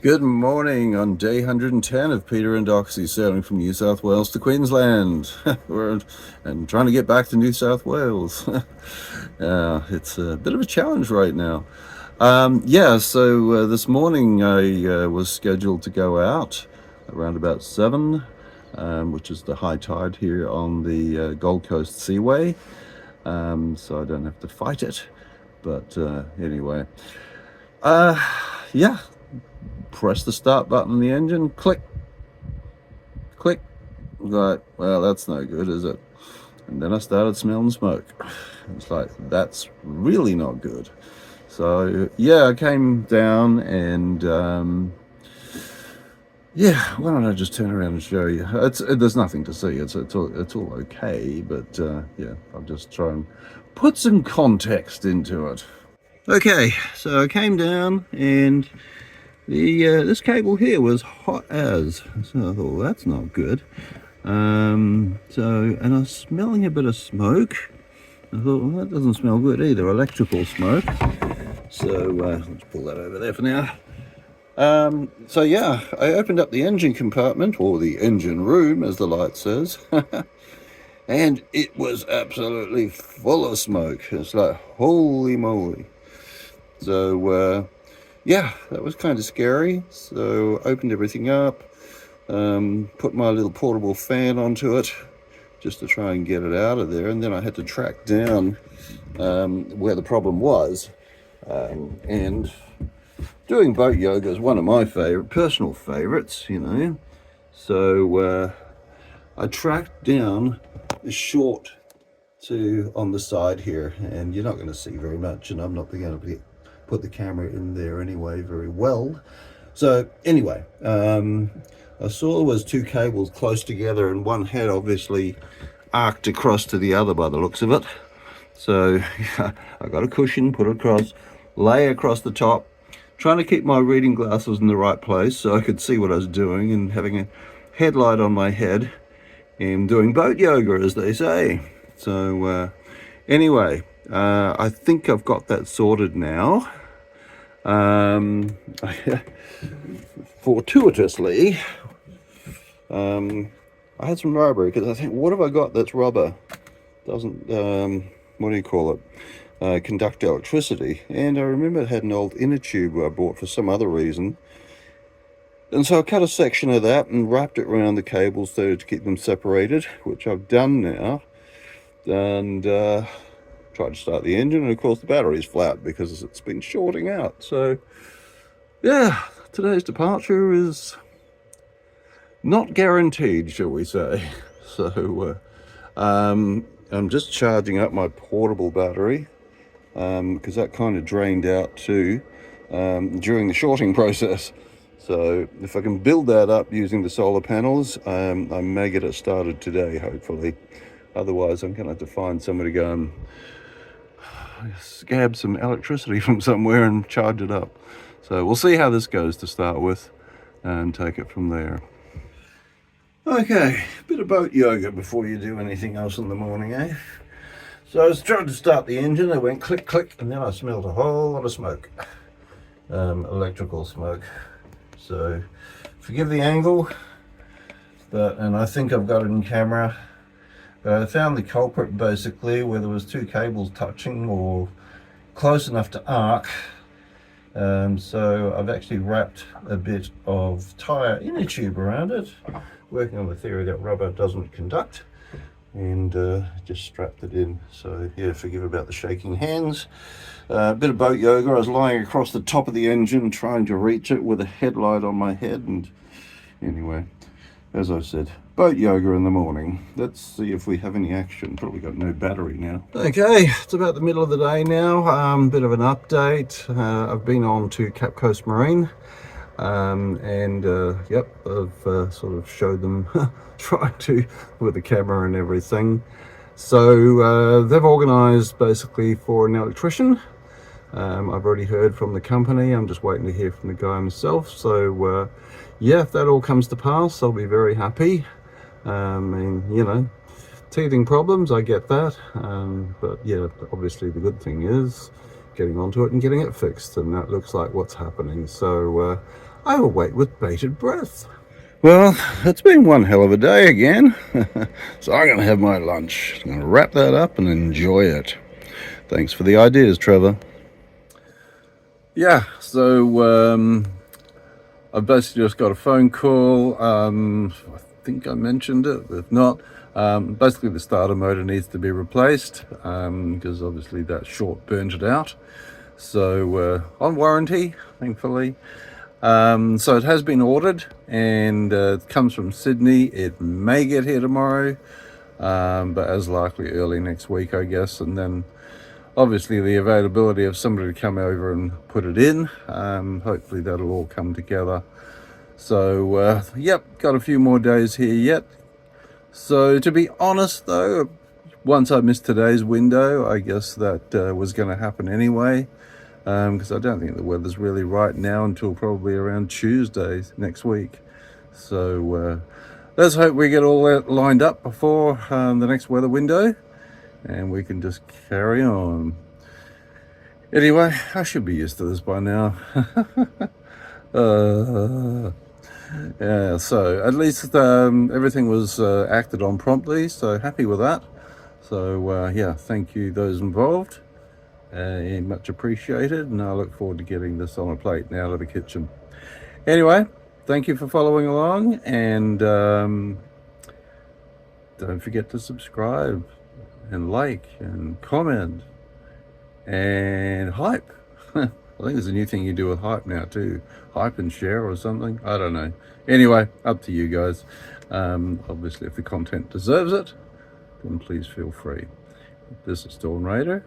Good morning on day 110 of Peter and Doxie sailing from New South Wales to Queensland. And trying to get back to New South Wales. It's a bit of a challenge right now. So this morning I was scheduled to go out around about 7, which is the high tide here on the Gold Coast Seaway. So I don't have to fight it. But anyway, yeah, press the start button on the engine, click, click. Like, well, that's no good, is it? And then I started smelling smoke. It's like, that's really not good. So yeah, I came down and why don't I just turn around and show you? There's nothing to see. It's all okay, but yeah, I'll just try and put some context into it. Okay, so I came down and this cable here was hot as, so I thought, well, that's not good. And I was smelling a bit of smoke. I thought, well, that doesn't smell good either, electrical smoke. So let's pull that over there for now. So yeah, I opened up the engine compartment, or the engine room as the light says, and it was absolutely full of smoke. It's like, holy moly. So yeah, that was kind of scary. So opened everything up, put my little portable fan onto it just to try and get it out of there, and then I had to track down where the problem was. And doing boat yoga is one of my personal favorites, you know. So I tracked down the short to on the side here, and you're not going to see very much, and I'm not going to put the camera in there anyway very well. So anyway, I saw was two cables close together, and one had obviously arced across to the other by the looks of it. So I got a cushion, put it across, lay across the top, trying to keep my reading glasses in the right place so I could see what I was doing, and having a headlight on my head and doing boat yoga, as they say. So anyway, I think I've got that sorted now. Fortuitously, I had some rubber, because I think, what have I got that's rubber? Doesn't, what do you call it? Conduct electricity. And I remember it had an old inner tube I bought for some other reason. And so I cut a section of that and wrapped it around the cables so to keep them separated, which I've done now. And tried to start the engine, and of course the battery's flat because it's been shorting out. So yeah, today's departure is not guaranteed, shall we say. So I'm just charging up my portable battery, because that kind of drained out too during the shorting process. So if I can build that up using the solar panels, I may get it started today, hopefully. Otherwise I'm going to have to find somebody to go and scab some electricity from somewhere and charge it up. So we'll see how this goes to start with, and take it from there. Okay, a bit of boat yoga before you do anything else in the morning, eh? So I was trying to start the engine, I went click, click, and then I smelled a whole lot of smoke. Electrical smoke. So forgive the angle, and I think I've got it in camera. But I found the culprit basically where there was two cables touching or close enough to arc. So I've actually wrapped a bit of tyre inner tube around it, working on the theory that rubber doesn't conduct, and just strapped it in. So yeah, forgive about the shaking hands. A bit of boat yoga. I was lying across the top of the engine trying to reach it with a headlight on my head, and anyway, as I said, boat yoga in the morning. Let's see if we have any action. Probably got no battery now. Okay, it's about the middle of the day now. Bit of an update. I've been on to Cape Coast Marine, and yep, I've sort of showed them trying to with the camera and everything. So they've organised basically for an electrician. I've already heard from the company. I'm just waiting to hear from the guy himself. So yeah, if that all comes to pass, I'll be very happy. And you know, teething problems, I get that, but yeah, obviously the good thing is getting onto it and getting it fixed, and that looks like what's happening. So I will wait with bated breath. Well, it's been one hell of a day again. So I'm going to have my lunch. I'm going to wrap that up and enjoy it. Thanks for the ideas, Trevor. Yeah, so I've basically just got a phone call. I think I mentioned it, if not. Basically the starter motor needs to be replaced because obviously that short burnt it out. So on warranty, thankfully. So it has been ordered and it comes from Sydney. It may get here tomorrow, but as likely early next week, I guess. And then obviously the availability of somebody to come over and put it in. Hopefully that'll all come together. So yep, got a few more days here yet. So to be honest though, once I missed today's window, I guess that was going to happen anyway. Because I don't think the weather's really right now until probably around Tuesday next week. So let's hope we get all that lined up before the next weather window and we can just carry on. Anyway, I should be used to this by now. Yeah, so at least everything was acted on promptly, so happy with that. So yeah, thank you those involved. Much appreciated, and I look forward to getting this on a plate now to the kitchen. Anyway, thank you for following along, and don't forget to subscribe and like and comment and hype. I think there's a new thing you do with hype now too. Hype and share or something, I don't know. Anyway, up to you guys. Obviously if the content deserves it, then please feel free. This is Storm Raider.